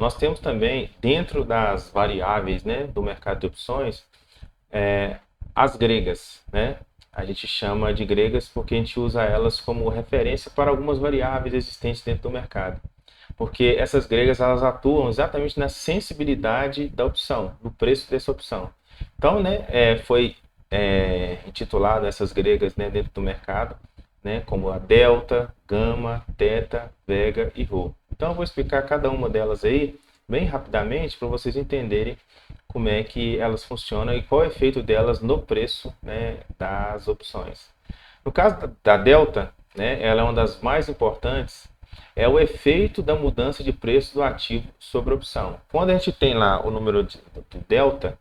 Nós temos também, dentro das variáveis, né, do mercado de opções, as gregas, né? A gente chama de gregas porque a gente usa elas como referência para algumas variáveis existentes dentro do mercado. Porque essas gregas elas atuam exatamente na sensibilidade da opção, do preço dessa opção. Então, né, foi intitulado essas gregas, né, dentro do mercado, né, como a delta, gama, teta, vega e rho. Então, eu vou explicar cada uma delas aí bem rapidamente para vocês entenderem como é que elas funcionam e qual é o efeito delas no preço, né, das opções. No caso da delta, né, ela é uma das mais importantes, é o efeito da mudança de preço do ativo sobre a opção. Quando a gente tem lá o número do delta,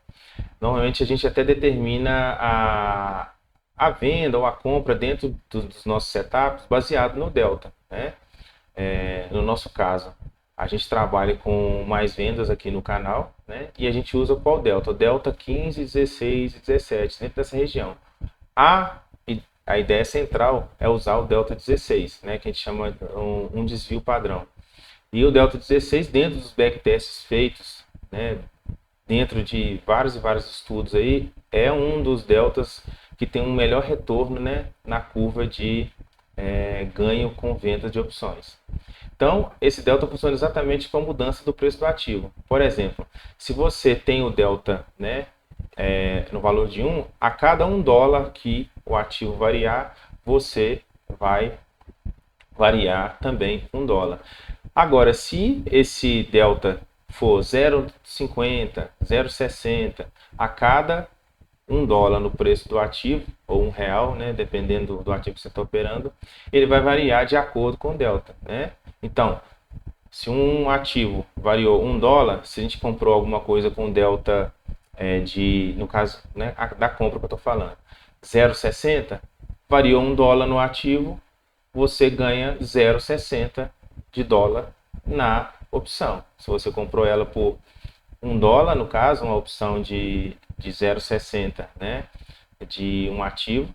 normalmente a gente até determina a venda ou a compra dentro dos nossos setups baseado no delta, né? No nosso caso, a gente trabalha com mais vendas aqui no canal, né? E a gente usa qual delta? O delta 15, 16 e 17, dentro dessa região. A, a ideia central é usar o delta 16, né? Que a gente chama um desvio padrão. E o delta 16, dentro dos backtests feitos, né? Dentro de vários e vários estudos aí, é um dos deltas que tem um melhor retorno, né? Na curva de ganho com venda de opções. Então, esse delta funciona exatamente com a mudança do preço do ativo. Por exemplo, se você tem o delta, né, no valor de 1, a cada $1 que o ativo variar, você vai variar também $1. Agora, se esse delta for 0,50, 0,60 a cada $1 no preço do ativo, ou R$ 1, né, dependendo do ativo que você está operando, ele vai variar de acordo com o delta, né? Então, se um ativo variou $1, se a gente comprou alguma coisa com delta no caso, né, da compra que eu estou falando, 0,60, variou $1 no ativo, você ganha 0,60 de dólar na opção. Se você comprou ela por $1, no caso, uma opção de 0,60, né, de um ativo,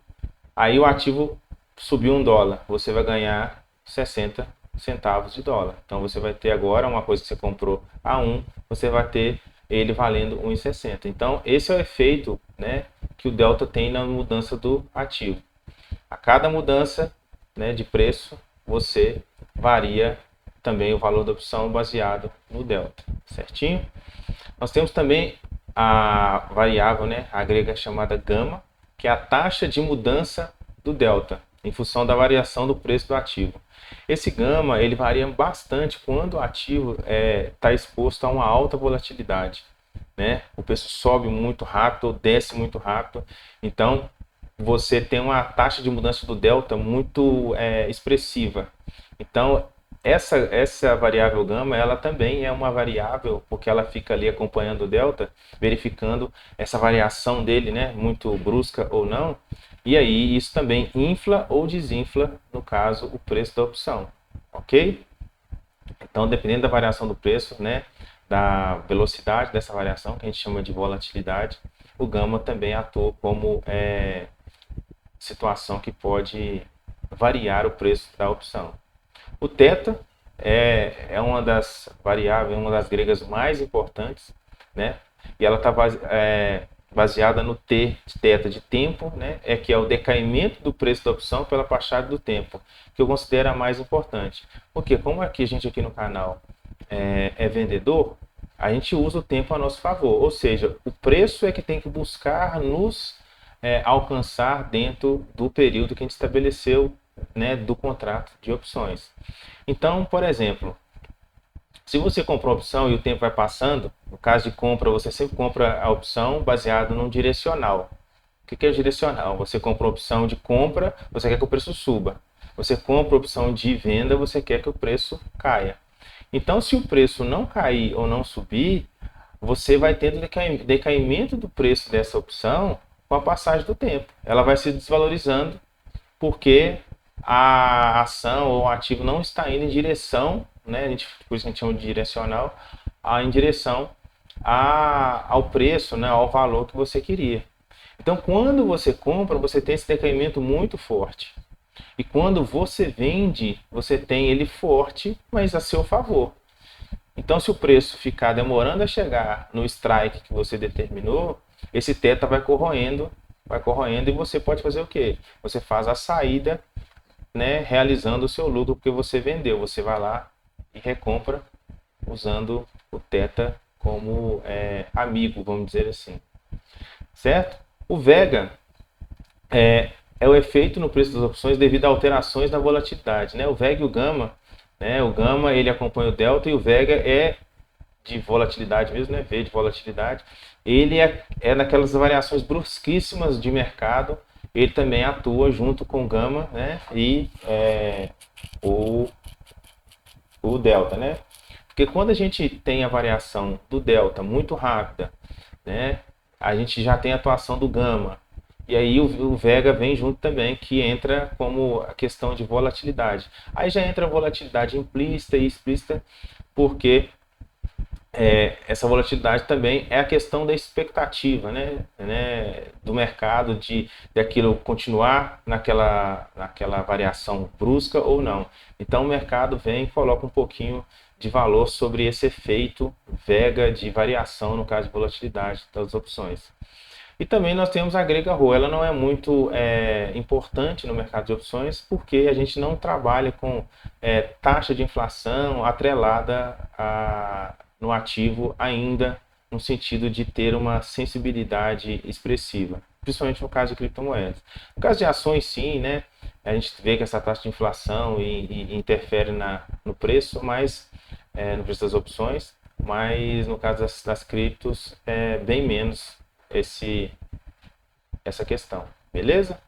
aí o ativo subiu $1, você vai ganhar 60 centavos de dólar. Então você vai ter agora uma coisa que você comprou a 1, você vai ter ele valendo 1,60. Então esse é o efeito, né, que o delta tem na mudança do ativo. A cada mudança, né, de preço, você varia também o valor da opção baseado no delta, certinho? Nós temos também a variável, né, a grega chamada gama, que é a taxa de mudança do delta, em função da variação do preço do ativo. Esse gama ele varia bastante quando o ativo está exposto a uma alta volatilidade, né? O preço sobe muito rápido ou desce muito rápido, então você tem uma taxa de mudança do delta muito expressiva. Então essa variável gama, ela também é uma variável, porque ela fica ali acompanhando o delta, verificando essa variação dele, né, muito brusca ou não, e aí isso também infla ou desinfla, no caso, o preço da opção, ok? Então, dependendo da variação do preço, né, da velocidade dessa variação, que a gente chama de volatilidade, o gama também atua como situação que pode variar o preço da opção. O θ é uma das variáveis, uma das gregas mais importantes, né? E ela está baseada no T de θ de tempo, né? Que é o decaimento do preço da opção pela passagem do tempo, que eu considero a mais importante. Porque como a gente aqui no canal é vendedor, a gente usa o tempo a nosso favor, ou seja, o preço é que tem que buscar nos alcançar dentro do período que a gente estabeleceu, né, do contrato de opções. Então, por exemplo, se você comprou a opção e o tempo vai passando, no caso de compra, você sempre compra a opção baseado num direcional. O que é direcional? Você compra a opção de compra, você quer que o preço suba. Você compra a opção de venda, você quer que o preço caia. Então, se o preço não cair ou não subir, você vai tendo decaimento do preço dessa opção com a passagem do tempo. Ela vai se desvalorizando porque a ação ou o ativo não está indo em direção, né, por isso a gente chama de direcional, em direção ao preço, né, ao valor que você queria. Então, quando você compra, você tem esse decaimento muito forte. E quando você vende, você tem ele forte, mas a seu favor. Então, se o preço ficar demorando a chegar no strike que você determinou, esse teta vai corroendo e você pode fazer o quê? Você faz a saída, né, realizando o seu lucro porque você vendeu. Você vai lá e recompra usando o teta como amigo, vamos dizer assim, certo? O Vega é o efeito no preço das opções devido a alterações na volatilidade, né? O Vega e o Gama, né? O Gama ele acompanha o Delta e o Vega é de volatilidade mesmo, né? V de volatilidade. Ele é naquelas variações brusquíssimas de mercado. Ele também atua junto com o Gama, né? E o, o Delta, né? Porque quando a gente tem a variação do Delta muito rápida, né? A gente já tem a atuação do Gama. E aí o Vega vem junto também, que entra como a questão de volatilidade. Aí já entra a volatilidade implícita e explícita, porque essa volatilidade também é a questão da expectativa, do mercado, de aquilo continuar naquela variação brusca ou não. Então o mercado vem e coloca um pouquinho de valor sobre esse efeito Vega de variação, no caso de volatilidade das opções. E também nós temos a Grega Roll. Ela não é muito importante no mercado de opções porque a gente não trabalha com taxa de inflação atrelada no ativo ainda, no sentido de ter uma sensibilidade expressiva, principalmente no caso de criptomoedas. No caso de ações, sim, né? A gente vê que essa taxa de inflação e interfere no preço, mas no preço das opções, mas no caso das criptos é bem menos essa questão, beleza?